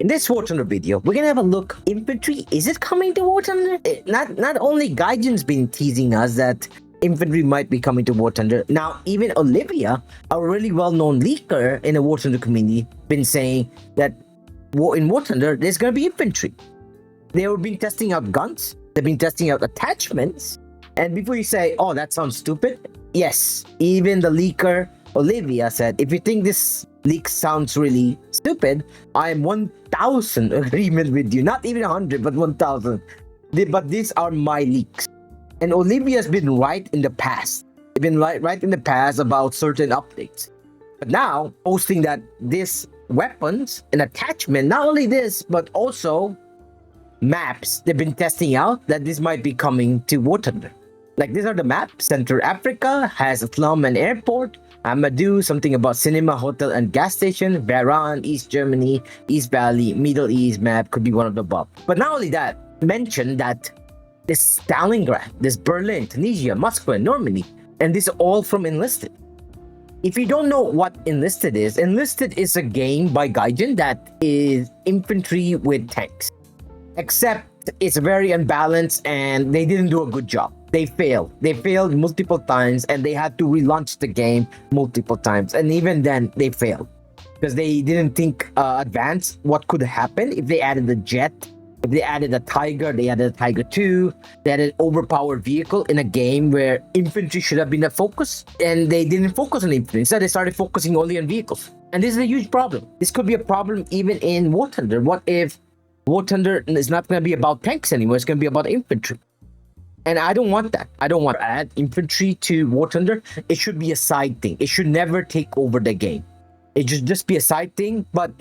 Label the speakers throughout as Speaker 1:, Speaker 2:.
Speaker 1: In this War Thunder video, we're gonna have a look. Infantry, is it coming to War Thunder? Not only Gaijin's been teasing us that Infantry might be coming to War Thunder. Now, even Olivia, a really well-known leaker in the War Thunder community, been saying that in War Thunder, there's gonna be Infantry. They've been testing out guns. They've been testing out attachments. And before you say, oh, that sounds stupid, yes, even the leaker Olivia said, if you think this leak sounds really stupid, I am 1,000 agreement with you. Not even 100, but 1,000. But these are my leaks. And Olivia's been right in the past. They've been right in the past about certain updates. But now, posting that this weapons and attachment, not only this, but also maps they've been testing out, that this might be coming to War Thunder. Like, these are the maps. Central Africa has a slum and airport. Amadou, something about cinema, hotel, and gas station. Varan, East Germany, East Valley, Middle East map could be one of the above. But not only that, mention that this Stalingrad, this Berlin, Tunisia, Moscow, and Normandy, and this all from Enlisted. If you don't know what Enlisted is a game by Gaijin that is infantry with tanks. Except it's very unbalanced and they didn't do a good job. They failed. They failed multiple times and they had to relaunch the game multiple times. And even then, they failed because they didn't think advance what could happen if they added a jet, if they added a Tiger, they added a Tiger 2, they added an overpowered vehicle in a game where infantry should have been the focus. And they didn't focus on infantry. Instead, they started focusing only on vehicles. And this is a huge problem. This could be a problem even in War Thunder. What if War Thunder is not going to be about tanks anymore? It's going to be about infantry. And I don't want that. I don't want to add infantry to War Thunder. It should be a side thing. It should never take over the game. It should just be a side thing. But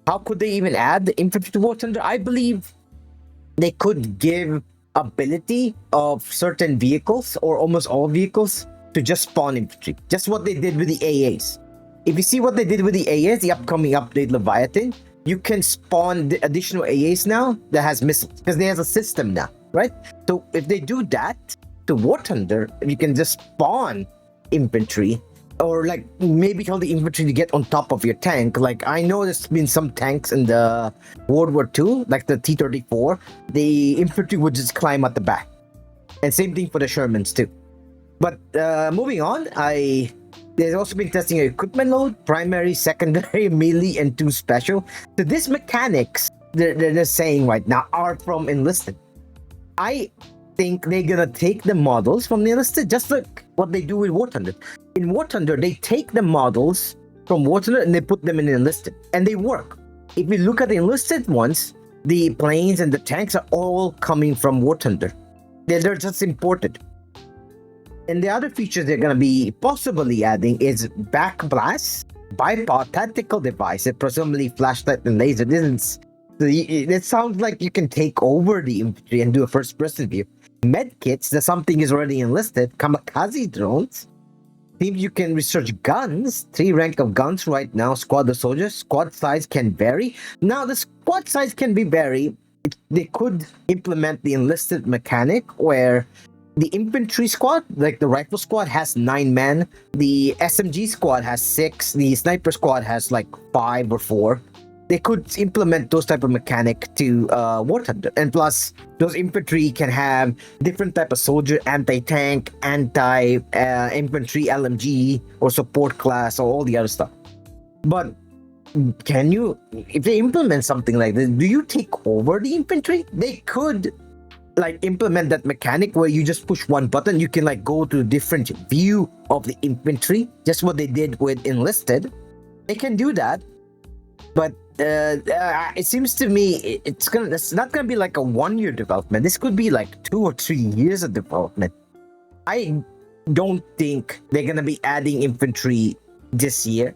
Speaker 1: how could they even add the infantry to War Thunder? I believe they could give ability of certain vehicles or almost all vehicles to just spawn infantry. Just what they did with the AAs. If you see what they did with the AAs, the upcoming update Leviathan, you can spawn the additional AAs now that has missiles because they have a system now, right? So if they do that to War Thunder, you can just spawn infantry or like maybe tell the infantry to get on top of your tank. Like I know there's been some tanks in the World War II, like the T-34, the infantry would just climb at the back. And same thing for the Shermans too. But moving on, there's also been testing equipment load, primary, secondary, melee, and 2 special. So these mechanics they're saying right now are from Enlisted. I think they're gonna take the models from the Enlisted, just like what they do with War Thunder. In War Thunder, they take the models from War Thunder and they put them in Enlisted, and they work. If you look at the Enlisted ones, the planes and the tanks are all coming from War Thunder. They're just imported. And the other features they're going to be possibly adding is back blast, bipod tactical device, presumably flashlight and laser. It sounds like you can take over the infantry and do a first-person view. Med kits, that something is already enlisted. Kamikaze drones. Seems you can research guns. 3 rank of guns right now. Squad of soldiers. Squad size can vary. Now, the squad size can be varied. They could implement the enlisted mechanic where the infantry squad, like the rifle squad, has 9 men. The SMG squad has 6. The sniper squad has like 5 or 4. They could implement those type of mechanic to War Thunder. And plus, those infantry can have different type of soldier, anti-tank, anti-infantry, LMG, or support class, or all the other stuff. But can you, if they implement something like this, do you take over the infantry? They could like implement that mechanic where you just push one button, you can like go to a different view of the infantry, just what they did with Enlisted. They can do that, but it seems to me it's not gonna be like a 1-year development. This could be like 2 or 3 years of development. I don't think they're gonna be adding infantry this year.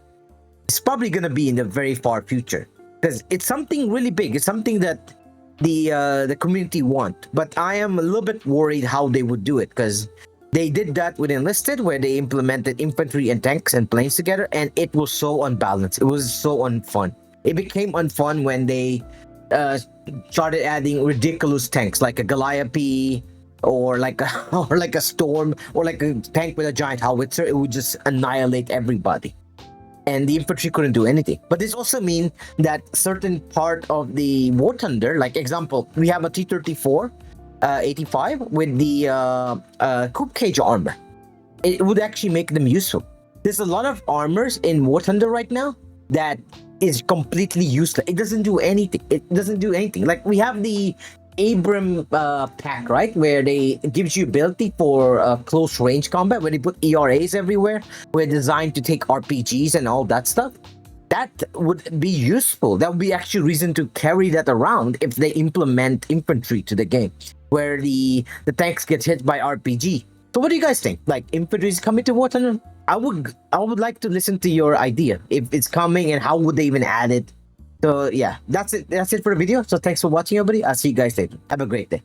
Speaker 1: It's probably gonna be in the very far future because it's something really big. It's something that the community want, but I am a little bit worried how they would do it because they did that with Enlisted where they implemented infantry and tanks and planes together, and it was so unbalanced. It was so unfun. It became unfun when they started adding ridiculous tanks like a Goliath or like a Storm or like a tank with a giant howitzer. It would just annihilate everybody. and the infantry couldn't do anything. But this also means that certain part of the War Thunder, like example, we have a T-34 85 with the Coup Cage armor. It would actually make them useful. There's a lot of armors in War Thunder right now that is completely useless. It doesn't do anything. Like we have the Abram pack, right, where it gives you ability for close range combat, where they put ERAs everywhere, where designed to take RPGs and all that stuff. That would be useful. That would be actually reason to carry that around if they implement infantry to the game, where the tanks get hit by RPG. So what do you guys think? Like, infantry is coming to War Thunder? I would like to listen to your idea if it's coming, and how would they even add it. So yeah, that's it for the video. So thanks for watching, everybody. I'll see you guys later. Have a great day.